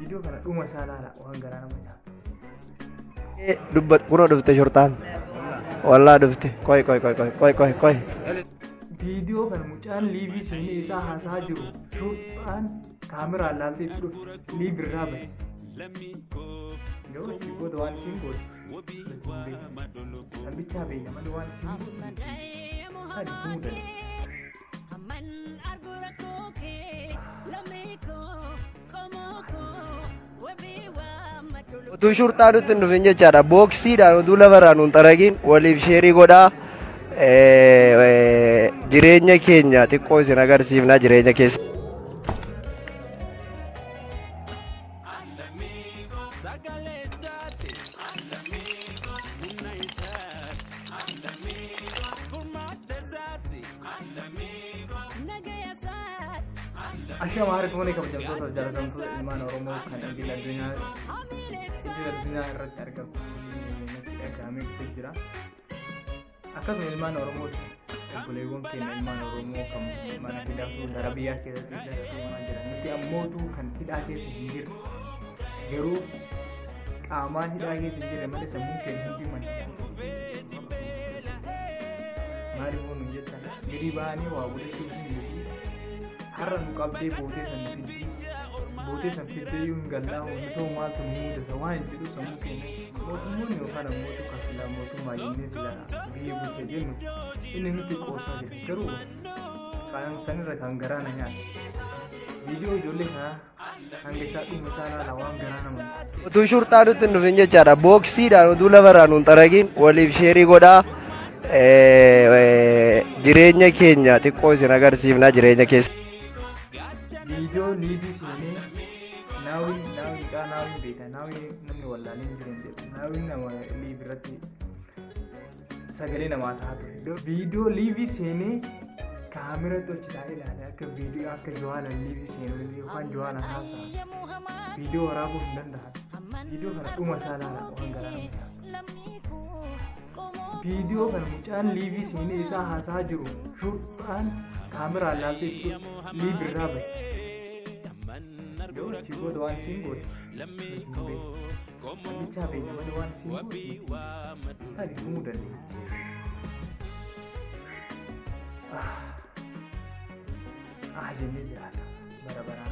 Video kana dhuma isaa laala waan garaa nama nyaata. Dubbat kunoo dhufte shortaan. Wallaa dhufte. Qoy. Video kana mucaan liivii seenee isaa haasaa jiru shortaan kaameraan laaltee itti dhufe liivii irraa bahe. Yoo goota waan isiin goote. Nambichaa beeyyaman waan isiin goote. Sadi muudane. Utuu shurtaa nutti hin dhufin jechaadha. Booksiidhaan utuu lafarraa nuun xaragiin waliif sheerii godhaa. Jireenya keenya xiqqoo isin agarsiifnaa jireenya keessa. Asha mahar kemana kamu jatuh terjalan untuk iman orang mau kan bila dunia irratti argamu kami jira akkas ilmaan oromoo obboleewwan keenya ilmaan oromoo kan mana hidhaa darabiyyaa keessatti hidhatamaa jiran nuti ammootu kan hidhaa keessa hin jirre garuu qaamaan hidhaa keessa hin jirre malee sammuu keenya hundi mana maaliif nu jettan gadi ba'anii waa godhachuu hin jiru har'a nu qabdee bootee san fiddee yoo hin gallaa ta'u maaltu nu mudata waan hin jedhu sammuu keenya mootummoonni yookaan ammootu kan silaa mootummaa jennee silaa biyya bulchee jennu inni nuti qoosaa jira garuu kan sanirra kan garaa na nyaata viidiyoo ijoollee isaa hanga isaa dhuma isaa laala waan garaa nama utuu shurtaa nutti hin dhufin jechaadha. Booksiidhaan utuu lafarraa nuun xaragiin waliif sheerii godhaa. Jireenya keenya xiqqoo isin agarsiifnaa jireenya keessa. Video liivii seenee naawin beeka naawin namni wallaalee hin jiru jedhu naawin nama liivii irratti sagalee namaa ta'a ture. Video liivii seenee kaamera tolchitaa ilaale akka video akka Johaana liivii seenuu yookaan Johaana haasaa video waraabuu hin danda'an. Video kana dhuma isaa laala waan garaa nama nyaata. Video kana mucaan liivii seenee isaa haasaa jiru shurtaan kaameraan laaltee itti liivii irraa bahe. Yoo goota waan isiin goote. Nambichaa beeyyaman waan isiin goote. Sadi muudane. Jennee jiraata bara baraa.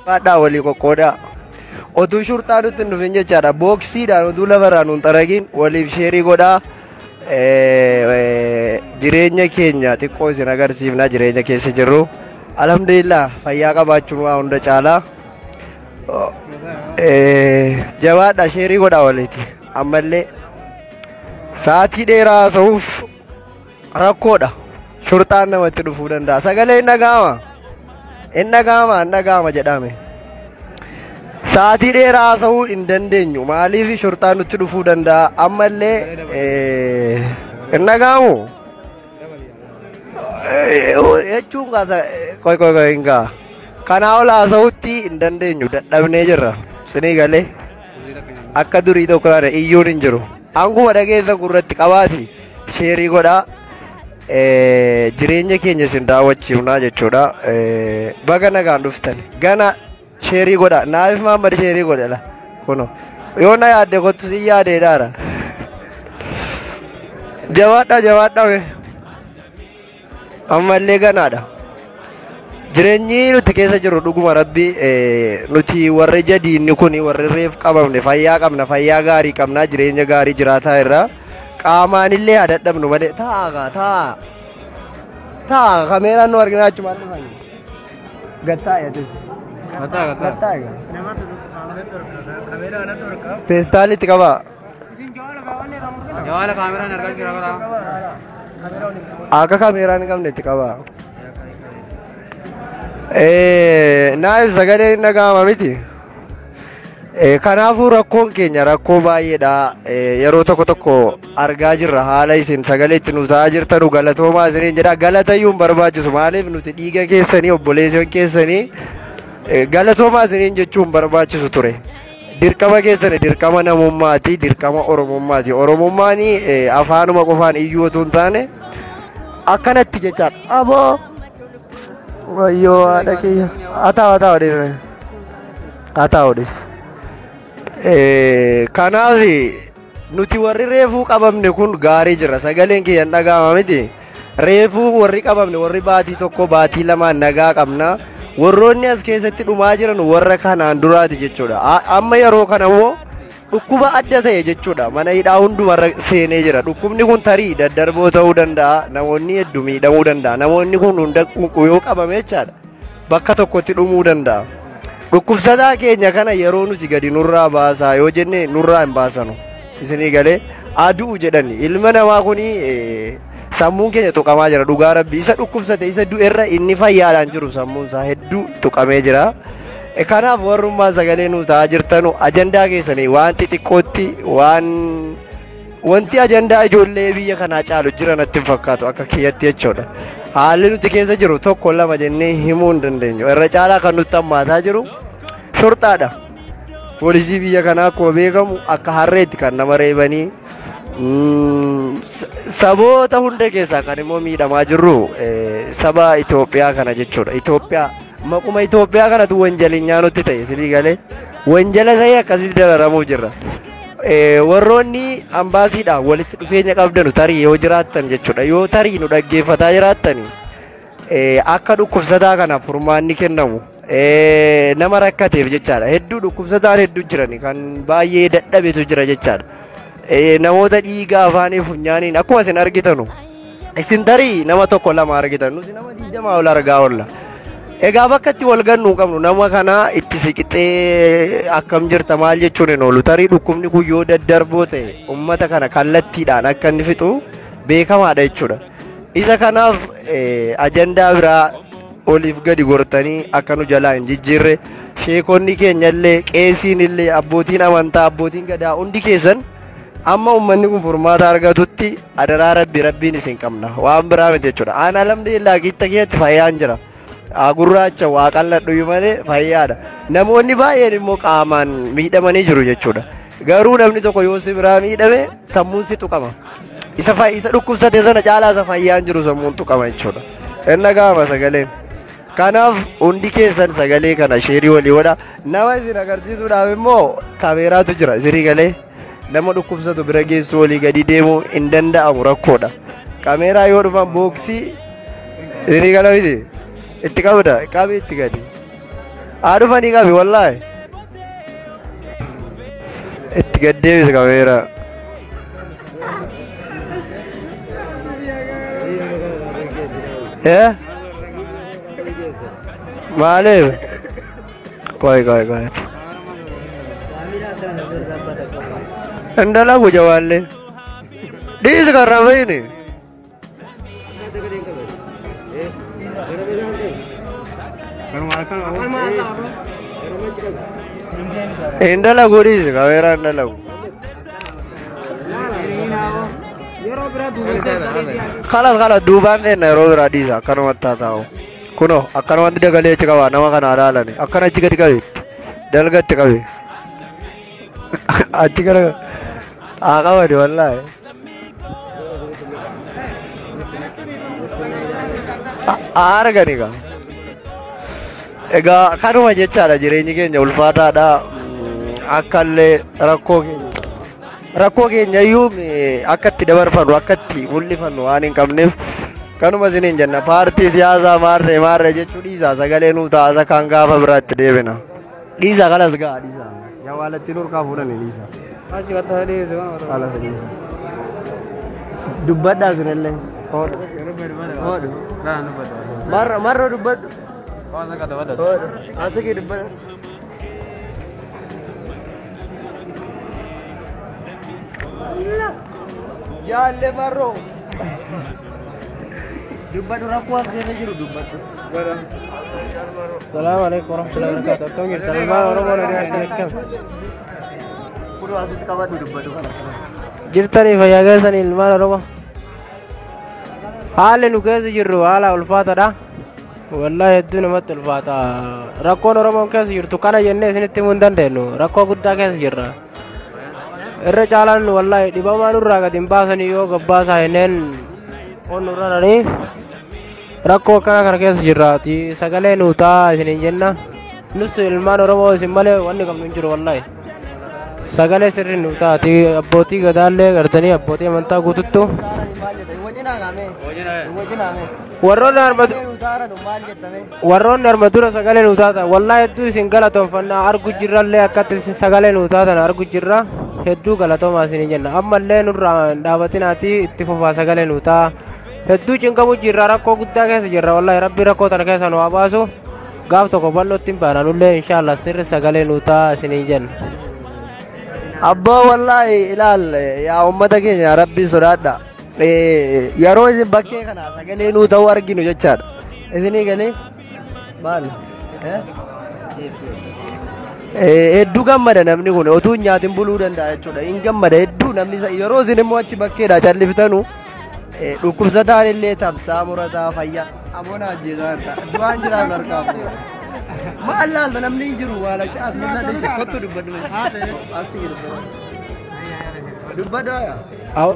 Baadhaa walii qoqqoodaa. Utuu shurtaa nutti hin dhufin jechaadha. Booksiidhaan utuu lafarraa nuun xaragiin waliif sheerii godhaa. Jireenya keenya xiqqoo isin agarsiifnaa jireenya keessa jirru. Alhamdulillah fayyaa qabaachuun waa hunda caalaa. Jabaadha sheerii godhaa waliiti. Ammallee sa'aatii dheeraa haasa'uuf rakkoodha. Shurtaan namatti dhufuu danda'a. Sagalee hin dhaga'ama jedhame. Sa'aatii dheeraa haasa'uu hin dandeenyu. Maaliif shurtaan nutti dhufuu danda'a? Ammallee hin dhaga'amu. Jechuun qoy hin ga'a. Kanaa ol haasa'uutti hin dandeenyu. Dadhabnee jirra. Sinii galee akka durii tokko iyyuun hin jiru. Anguma dhageessa gurratti qabaati sheerii godhaa. Jireenya keenya isin daawwachiifnaa jechuudha. Baga nagaan dhuftan. Gana sheerii godha. Naaf Mahammad sheerii godha. Kuno yoo na yaadde kottu si yaadeedhaara. Jabaadha. Ammallee ganaadha. Jireenyi nuti keessa jirru dhuguma rabbi nuti warri jadiinni kun warri reef qabamne fayyaa qabna fayyaa gaarii qabna jireenya gaarii jiraataa irraa qaamaanillee haa dadhabnu malee taa'a kameeraan nu argina achumaan dhufan gattaa'e feestaalitti qabaa Jawaala kaameraan argaa jira karaa. akka kameeraan qabne itti qabaa. Naaf sagalee hin dhaga'ama miti. Kanaafuu rakkoon keenya rakkoo baay'eedha. Yeroo tokko tokko argaa jirra haala isin sagalee itti nu ta'aa jirtanu galatoomaa isiniin jedha. Galatayyuu hin barbaachisu maaliif nuti dhiiga keessanii obboleessan keessanii galatoomaa isiniin jechuun hin barbaachisu ture. Dirqama keessani dirqama namummaati, dirqama oromummaati. Oromummaan afaanuma qofaan iyyuu otoo hin taane akkanatti jechaadha. Aboo wayyoo haadha kiyya hataa odeessa. Kanaaf nuti warri reefuu qabamne kun gaarii jira. Sagaleen kiyya hin dhaga'ama miti. Reefuu warri qabamne warri baatii tokko baatii lamaan nagaa qabna. Warroonni as keessatti dhumaa jiran warra kanaan duraati jechuudha. Amma yeroo kana immoo dhukkuba adda ta'e jechuudha. Mana hidhaa hundumarra seenee jira. Dhukkubni kun tarii daddarboo ta'uu danda'a. Namoonni hedduu miidhamuu danda'a. Namoonni kun hunda yoo qabame jechaadha. Bakka tokkotti dhumuu danda'a. Dhukkubsataa keenya kana yeroo nuti gadi nurraa baasaa yoo jenne nurraa hin baasanu. Isinii galee aduu jedhani. Ilma namaa kuni sammuun keenya tuqamaa jira. Dhugaa rabbi isa dhukkubsate isa du'erra inni fayyaadhaan jiru sammuun isaa hedduu tuqamee jira. Kanaaf warrummaa sagalee nu ta'aa jirtanu ajandaa keessanii waan xixiqqootti wanti ajandaa ijoollee biyya kanaa caalu jira natti hin fakkaatu akka kiyyatti jechuudha. Haalli nuti keessa jiru tokko lama jennee himuu hin dandeenyu. Irra caalaa kan nutti hammaataa jiru shorxaadha. Poolisii biyya kanaa akkuma beekamu akka harreetti kan nama reebanii saboota hunda keessaa kan immoo miidhamaa jirru saba Itoophiyaa kana jechuudha. Itoophiyaa maquma Itoophiyaa kanatu wanjaliin nutti ta'e silii galee wanjala ta'e akkasitti dararamuuf jirra. Warroonni ambaasiidhaan walitti dhufeenya qabdanu tarii yoo jiraattan jechuudha. Yoo tarii nu dhaggeeffataa jiraattan akka dhukkubsataa kanaaf furmaanni kennamu nama rakkateef jechaadha. Hedduu dhukkubsataan hedduu jirani kan baay'ee dadhabetu jira jechaadha. Namoota dhiiga afaanii funyaaniin akkuma isin argitanu isin tarii nama tokko lama argitan nuti nama 20 ol argaa oolla. Egaa bakka itti wal gannuu qabnu nama kana itti siqixee akkam jirta maal jechuun hin oolu. Tarii dhukkubni kun yoo daddarboo ta'e uummata kana kallattiidhaan akka inni fixu beekamaadha jechuudha. Isa kanaaf ajandaa biraa oliif gadi gortanii akka nu jalaa hin jijjiirre sheekonni keenyallee qeesiin illee abbootiin amantaa abbootiin gadaa hundi keessan amma uummanni kun furmaata argatutti adaraa rabbiin isin qabna waan biraa miti jechuudha. Aan alhamdulillah gitta keessatti fayyaan jira. Gurraacha waa qalladhu malee fayyaadha. Namoonni baay'een immoo qaamaan miidhamanii jiru jechuudha. Garuu namni tokko yoo si biraa miidhame sammuun si tuqama. Isa dhukkubsate sana caalaa isa fayyaan jiru sammuun tuqama jechuudha. Inni gaama sagaleen. Kanaaf hundi keessan sagalee kana sheerii walii godha. Nama isin agarsiisuudhaaf immoo kaameeraatu jira isinii galee. Nama dhukkubsatu bira geessu walii gadi deemuu hin danda'amu rakkoodha. Kaameeraa yoo dhufan booksii isinii gala miti. Itti qabda qabi itti gadi dhufanii qabi wallaahi itti gaddeebisa kaameeraa maaliif koy indalagu jawaallee dhiisi karraa fayyini indalagu dhiisi kaameeraa indalagu kalas duubaan teenna yeroo biraa dhiisa akkanumatti haa taa'u kunoo akkanumatti dagalee itti qabaa nama kana ilaalani akkana achi gadi qabeetti dalgatti qabe achi gara haa qabani wallaahi argani gaa egaa kanuma jechaadha jireenyi keenya ulfaataadha akkallee rakkoo keenya iyyuu akka itti dabarfannu akka itti mul'ifannu waan hin qabneef kanuma isiniin jenna paartii siyaasaa maarree jechuu dhiisaa sagalee nuu taasa kan gaafa biraatti deebina dhiisaa kalas gaa dhiisaa yaa waalatti nurkaa fuudhani dhiisaa dubbadhaa sinillee marra dubbadhu asiki dubbadhu jaalle marro Dubbadhu rakkoo as keessa jiru dubbadhu. Salaamu alaikum warahmatullahi wabarakatuh. Akkam jirtan ilmaan Oromoo nagayaan akkam Kuduu asitti qabadhu dubbadhu kana. jirtanii fayyaa keessanii ilmaan Oromoo. Haalli nu keessa jirru haala ulfaataadha. Wallahi hedduu namatti ulfaata. Rakkoon Oromoon keessa jirtu kana jennee isinitti himuu hin dandeenyu. Rakkoo guddaa keessa jirra. Irra caalaan wallahi dhibamaa nurraa gadi hin baasanii yoo gabbaasaa jenneen on nurra dhanii rakkoo akkana kana keessa jirraati. Sagalee nuu ta'a isiniin jenna. Nus ilmaan Oromoo isin malee wanni qabnu hin jiru wallahi. Sagalee sirrii nuu taati. Abbootii gadaallee gartanii abbootii amantaa guututtu. Warroonni arma dura sagalee nuu taatan wallahi hedduu isin galatoonfannaa argu jirrallee akkatti isin sagalee nuu taatan argu jirra hedduu galatoomaa isin jenna ammallee nurraa hin dhaabatinaati itti fufaa sagalee nuu ta'a hedduu cinqamu jirra rakkoo guddaa keessa jirra wallahi rabbi rakkoo tana keessa nu haa baasu gaaf tokko bal'ootti hin baana nullee inshaallah sirri sagalee nuu ta'a isin jenna. Abbaa wallahi ilaal yaa ummata keenya rabbii sodaadha. Yeroo isin bakkee kana sagalee nuu ta'uu arginu jechaadha. Isinii galee maal? Hedduu gammada namni kun otuu hin nyaatin buluu danda'a jechuudha. Hin gammada hedduu namni yeroo isin immoo achi bakkeedha calliftanu dhukkubsataan illee tabsaa murataa fayyaa aboona ajjeesaa jirta. Du'aan jiraatu harkaa fuudha. Maal laalta namni hin jiru waa lakkee as mul'ata ishee kottu dubbadhu. Dubbadhu yaa.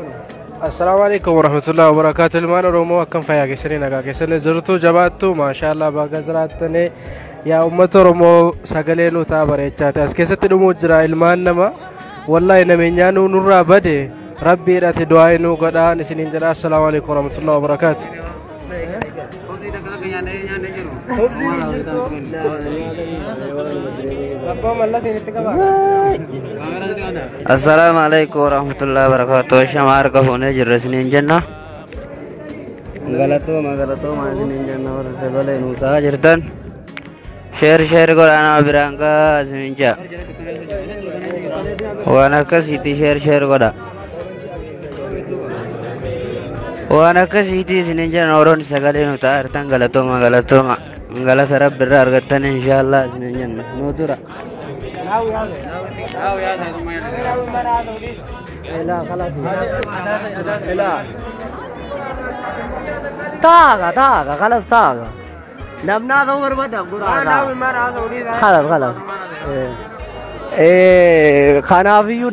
Assalamu alaikum warahmatullahi wabarakatuh. Ilmaan Oromoo akkam fayyaa keessanii nagaa keessanii jirtu jabaattu maashaallah baga jiraattanii yaa uummata Oromoo sagalee nuu ta'a bareechaati as keessatti dhumuu jira ilmaan nama wallahi nameenyaa nurraa bade rabbiidhaati du'aa nuu godhaan isiniin jedha. Assalamu alaikum warahmatullahi wabarakatuh. Assalamu alaikum warahmatullahi wabarakatuh. Shamar ka hone jirra isiniin jenna. Galatooma isiniin jenna warra sagalee nuu ta'a jirtan. Sheer godhaa biraan kaa isiniin jaa. Waan akkasiiti sheer godhaa. Waan akkasiiti isiniin jenna warroonni sagalee nuu ta'a jirtan galatooma galata rabbi irraa argattan inshaallah isiniin jenna nuu dura. Taaga kalas taaga. Namnaa ta'uu barbaada guraasaa. Kalas. Kanaafiyyuu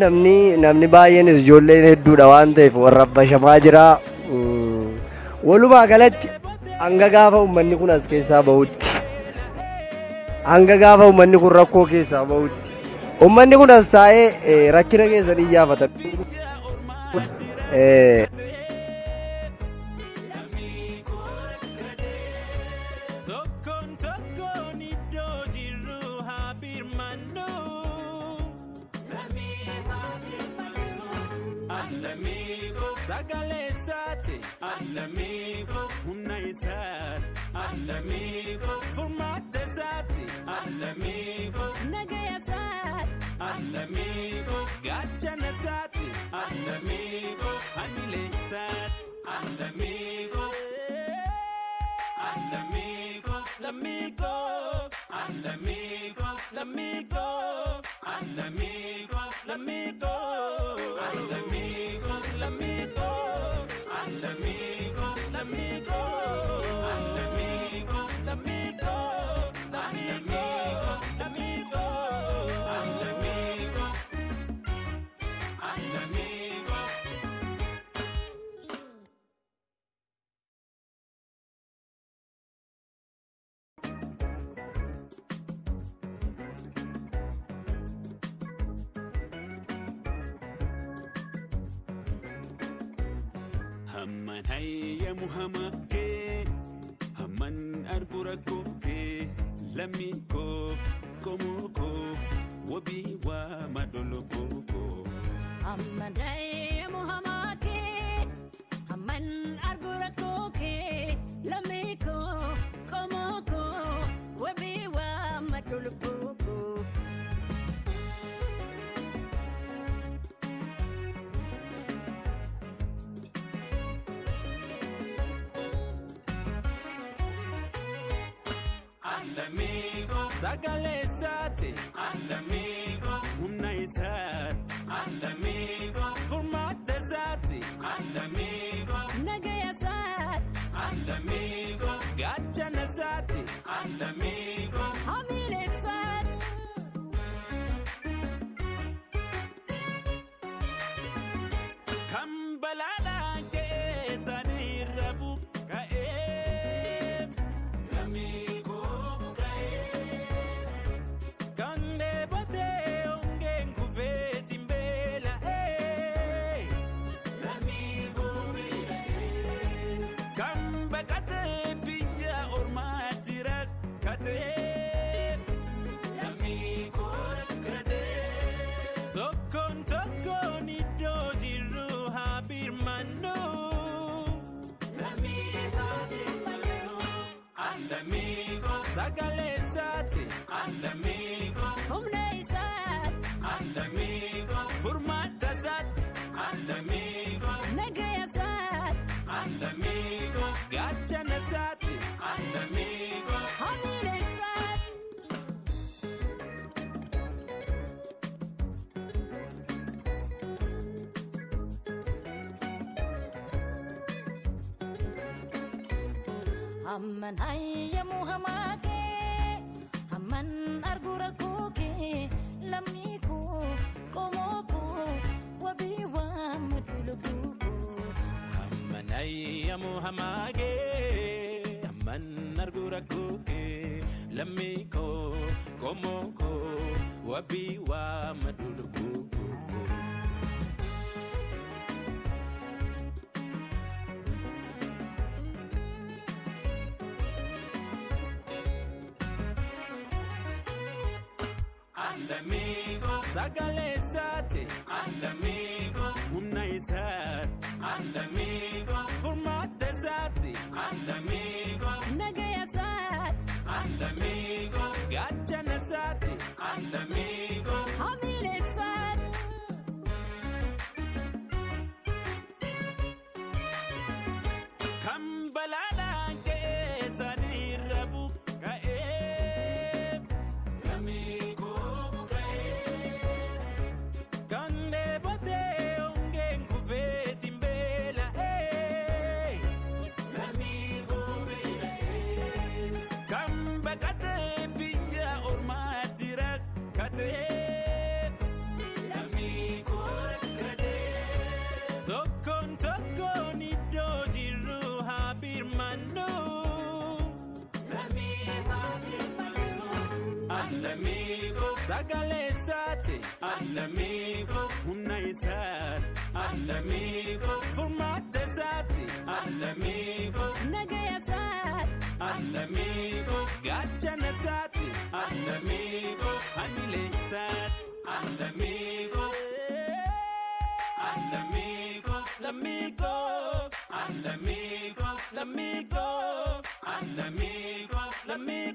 namni baay'eenis ijoolleen hedduudha waan ta'eef warra bashamaa jira. Walumaa galatti hanga gaafa uummanni kun as keessaa bahutti. Hanga gaafa uummanni kun rakkoo keessaa bahutti. Uummanni kun as taa'ee rakkina keessa iyyaafata. All'amico, un'aisat, all'amico, formate sati, all'amico, nagayasat, all'amico, gaccianasati, all'amico, anilexat, all'amico, all'amico, l'amico, all'amico, l'amico, all'amico, l'amico, all'amico, l'amico. All'amico, l'amico, all'amico, l'amico, l'amico, l'amico, all'amico, all'amico. Hamman hayyamu hamakkee hamman argu rakkoo kee lammii koo qomoo koo wabii waa madolokoo koo. Hamman hayyamu hamakkee hamman argu rakkoo kee lammii koo qomoo koo wabii waa madolokoo koo. all'amico, sagalesate, all'amico, un'aisat, all'amico, formate esati, all'amico, nagayasat, all'amico, gaccianasati, all'amico, hamilesat, kambalada ke sanirabu kae, l'amico kae, kande bate ongen kuveti mbela l'amico kae, kamba kate pinja ormatira kate, l'amico kate, tokkon idojiru habirmanu, all'amico, sagalesate, all'amico, humnaisat, all'amico, formatasat, all'amico, nagayasat, all'amico, gaccianasati, all'amico, hamilesat, hamman hayyamu hamake, hamman argurakuke, lamiku, komoku, wabiwa madulubuku. hammanayya muhamage, hamman argurakuke, lamiko, komoko, wabiwa madulubuku. All'amico, sagalesate, all'amico, un'aisat, all'amico, formate esati, all'amico, Nagayasat, all'amico, gaccianasati, all'amico, hamilesat, kambalada ke sanirabu kae, l'amico kae, kande bate ongen kuveti mbela l'amico kae, kamba kate pinja ormatira kate, l'amico kate, tokkon idojiru habirmanu, all'amico, sagalesate, all'amico, un'aisat, all'amico, formate esati, all'amico, Nagayasat, all'amico, gaccianasati, all'amico, hamilesat, all'amico, all'amico, l'amico, all'amico, l'amico, all'amico, l'amico.